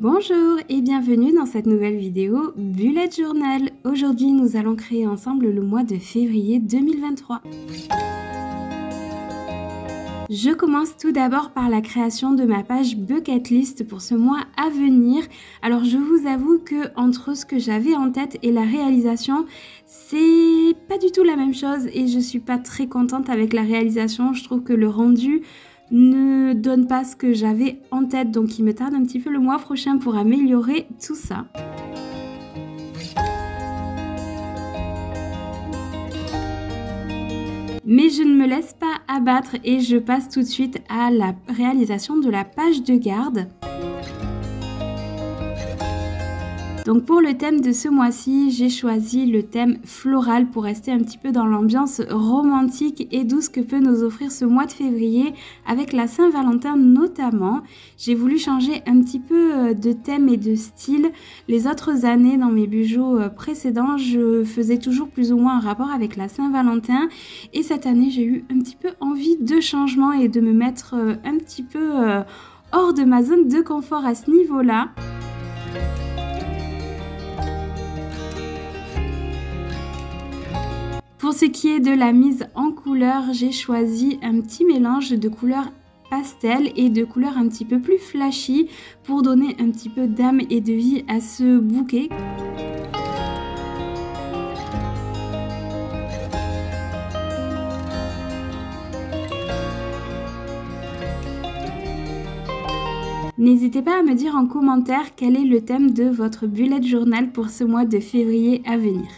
Bonjour et bienvenue dans cette nouvelle vidéo Bullet Journal. Aujourd'hui, nous allons créer ensemble le mois de février 2023. Je commence tout d'abord par la création de ma page bucket list pour ce mois à venir. Alors je vous avoue que entre ce que j'avais en tête et la réalisation, c'est pas du tout la même chose et je suis pas très contente avec la réalisation. Je trouve que le rendu ne donne pas ce que j'avais en tête, donc il me tarde un petit peu le mois prochain pour améliorer tout ça. Mais je ne me laisse pas abattre et je passe tout de suite à la réalisation de la page de garde. Donc pour le thème de ce mois-ci, j'ai choisi le thème floral pour rester un petit peu dans l'ambiance romantique et douce que peut nous offrir ce mois de février avec la Saint-Valentin notamment. J'ai voulu changer un petit peu de thème et de style. Les autres années dans mes bijoux précédents, je faisais toujours plus ou moins un rapport avec la Saint-Valentin et cette année, j'ai eu un petit peu envie de changement et de me mettre un petit peu hors de ma zone de confort à ce niveau-là. Pour ce qui est de la mise en couleur, j'ai choisi un petit mélange de couleurs pastel et de couleurs un petit peu plus flashy pour donner un petit peu d'âme et de vie à ce bouquet. N'hésitez pas à me dire en commentaire quel est le thème de votre bullet journal pour ce mois de février à venir.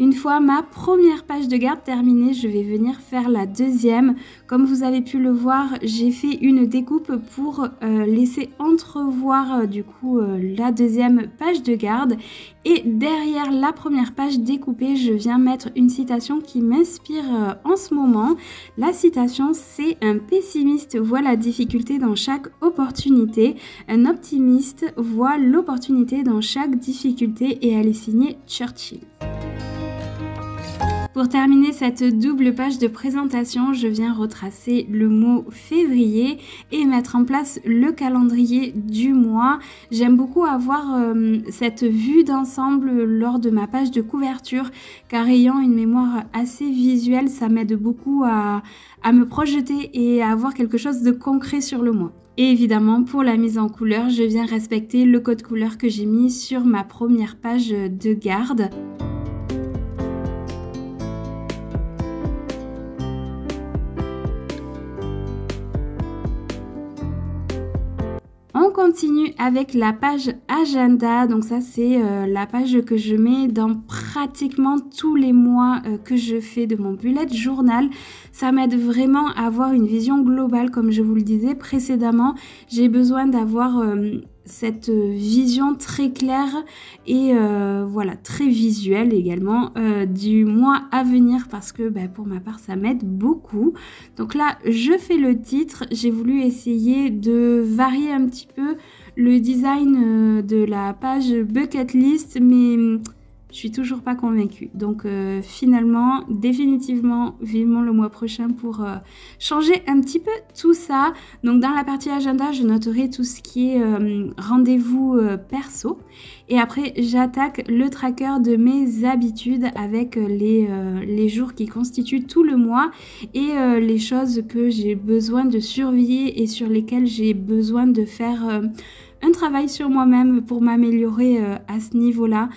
Une fois ma première page de garde terminée, je vais venir faire la deuxième. Comme vous avez pu le voir, j'ai fait une découpe pour laisser entrevoir la deuxième page de garde. Et derrière la première page découpée, je viens mettre une citation qui m'inspire en ce moment. La citation, c'est « Un pessimiste voit la difficulté dans chaque opportunité. Un optimiste voit l'opportunité dans chaque difficulté » et elle est signée Churchill. Pour terminer cette double page de présentation, je viens retracer le mot février et mettre en place le calendrier du mois. J'aime beaucoup avoir cette vue d'ensemble lors de ma page de couverture car ayant une mémoire assez visuelle, ça m'aide beaucoup à me projeter et à avoir quelque chose de concret sur le mois. Et évidemment, pour la mise en couleur, je viens respecter le code couleur que j'ai mis sur ma première page de garde. On continue avec la page agenda, donc ça c'est la page que je mets dans pratiquement tous les mois que je fais de mon bullet journal. Ça m'aide vraiment à avoir une vision globale comme je vous le disais précédemment. J'ai besoin d'avoir cette vision très claire et voilà, très visuelle également du mois à venir parce que pour ma part ça m'aide beaucoup. Donc là je fais le titre, j'ai voulu essayer de varier un petit peu le design de la page bucket list mais je suis toujours pas convaincue. Donc finalement, définitivement, vivement le mois prochain pour changer un petit peu tout ça. Donc dans la partie agenda, je noterai tout ce qui est rendez-vous perso. Et après, j'attaque le tracker de mes habitudes avec les jours qui constituent tout le mois et les choses que j'ai besoin de surveiller et sur lesquelles j'ai besoin de faire un travail sur moi-même pour m'améliorer à ce niveau-là.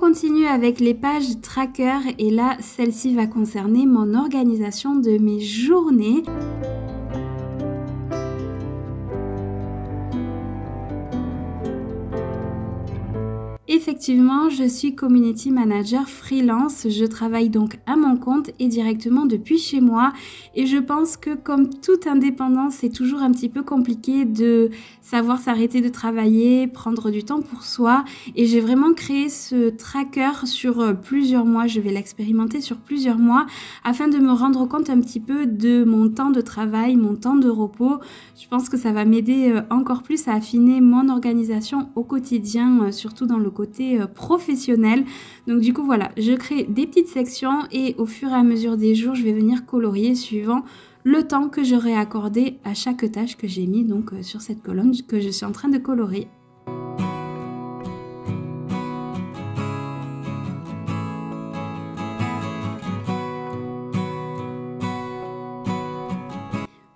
continue avec les pages tracker et là, celle-ci va concerner mon organisation de mes journées. Effectivement, je suis community manager freelance, je travaille donc à mon compte et directement depuis chez moi et je pense que comme toute indépendance, c'est toujours un petit peu compliqué de savoir s'arrêter de travailler, prendre du temps pour soi et j'ai vraiment créé ce tracker sur plusieurs mois, je vais l'expérimenter sur plusieurs mois afin de me rendre compte un petit peu de mon temps de travail, mon temps de repos. Je pense que ça va m'aider encore plus à affiner mon organisation au quotidien, surtout dans le côté professionnel. Donc du coup voilà, je crée des petites sections et au fur et à mesure des jours, je vais venir colorier suivant le temps que j'aurai accordé à chaque tâche que j'ai mis donc sur cette colonne que je suis en train de colorer.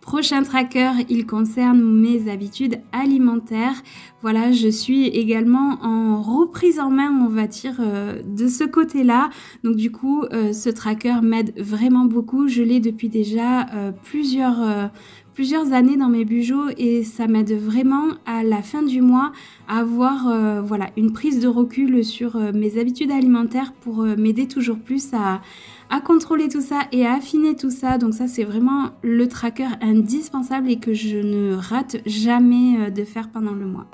Prochain tracker, il concerne mes habitudes alimentaires. Voilà, je suis également en reprise en main, on va dire, de ce côté-là. Donc du coup, ce tracker m'aide vraiment beaucoup. Je l'ai depuis déjà plusieurs années dans mes bijoux et ça m'aide vraiment à la fin du mois à avoir voilà, une prise de recul sur mes habitudes alimentaires pour m'aider toujours plus à contrôler tout ça et à affiner tout ça. Donc ça, c'est vraiment le tracker indispensable et que je ne rate jamais de faire pendant le mois.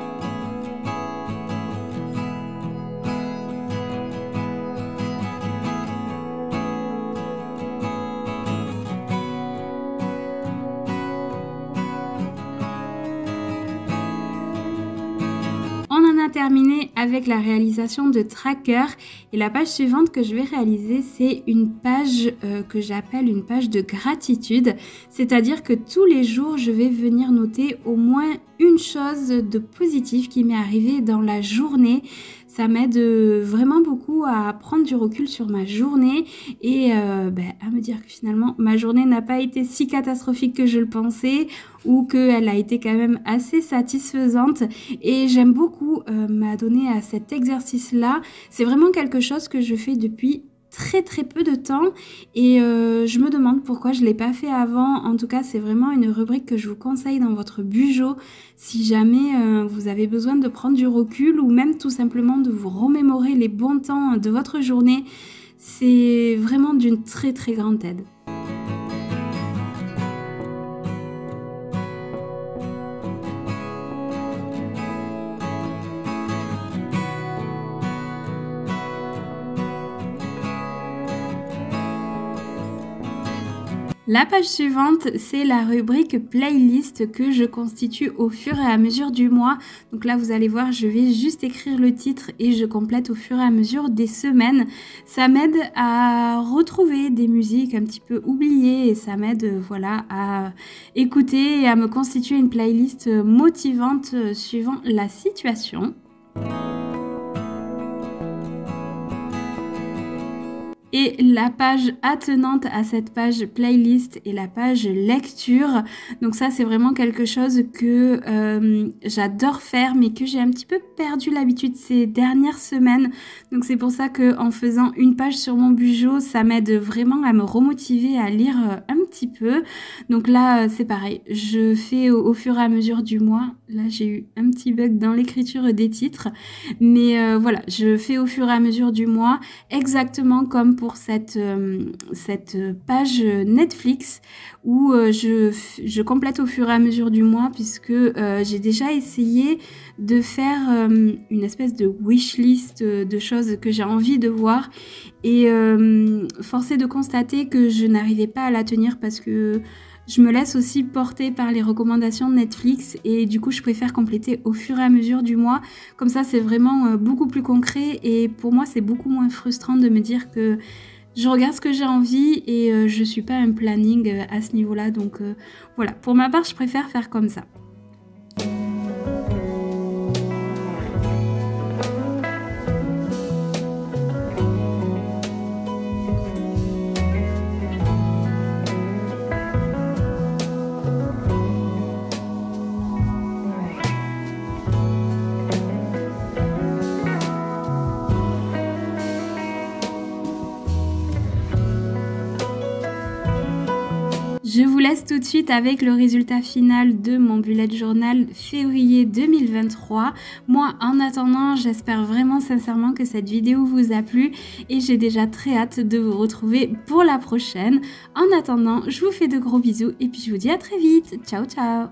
Terminé avec la réalisation de tracker et la page suivante que je vais réaliser, c'est une page que j'appelle une page de gratitude, c'est-à-dire que tous les jours je vais venir noter au moins une chose de positive qui m'est arrivée dans la journée. Ça m'aide vraiment beaucoup à prendre du recul sur ma journée et à me dire que finalement ma journée n'a pas été si catastrophique que je le pensais ou qu'elle a été quand même assez satisfaisante et j'aime beaucoup m'adonner à cet exercice-là. C'est vraiment quelque chose que je fais depuis très peu de temps et je me demande pourquoi je ne l'ai pas fait avant. En tout cas, c'est vraiment une rubrique que je vous conseille dans votre bujo si jamais vous avez besoin de prendre du recul ou même tout simplement de vous remémorer les bons temps de votre journée. C'est vraiment d'une très grande aide. La page suivante, c'est la rubrique playlist que je constitue au fur et à mesure du mois. Donc là, vous allez voir, je vais juste écrire le titre et je complète au fur et à mesure des semaines. Ça m'aide à retrouver des musiques un petit peu oubliées et ça m'aide voilà, à écouter et à me constituer une playlist motivante suivant la situation. Et la page attenante à cette page playlist est la page lecture. Donc ça, c'est vraiment quelque chose que j'adore faire, mais que j'ai un petit peu perdu l'habitude ces dernières semaines. Donc c'est pour ça qu'en faisant une page sur mon bujo, ça m'aide vraiment à me remotiver à lire un petit peu. Donc là, c'est pareil. Je fais au fur et à mesure du mois. Là, j'ai eu un petit bug dans l'écriture des titres. Mais voilà, je fais au fur et à mesure du mois, exactement comme pour cette page Netflix où je complète au fur et à mesure du mois puisque j'ai déjà essayé de faire une espèce de wishlist de choses que j'ai envie de voir et force est de constater que je n'arrivais pas à la tenir parce que je me laisse aussi porter par les recommandations de Netflix et du coup je préfère compléter au fur et à mesure du mois. Comme ça c'est vraiment beaucoup plus concret et pour moi c'est beaucoup moins frustrant de me dire que je regarde ce que j'ai envie et je suis pas un planning à ce niveau-là. Donc voilà, pour ma part je préfère faire comme ça. Je vous laisse tout de suite avec le résultat final de mon bullet journal février 2023. Moi, en attendant, j'espère vraiment sincèrement que cette vidéo vous a plu et j'ai déjà très hâte de vous retrouver pour la prochaine. En attendant, je vous fais de gros bisous et puis je vous dis à très vite. Ciao, ciao!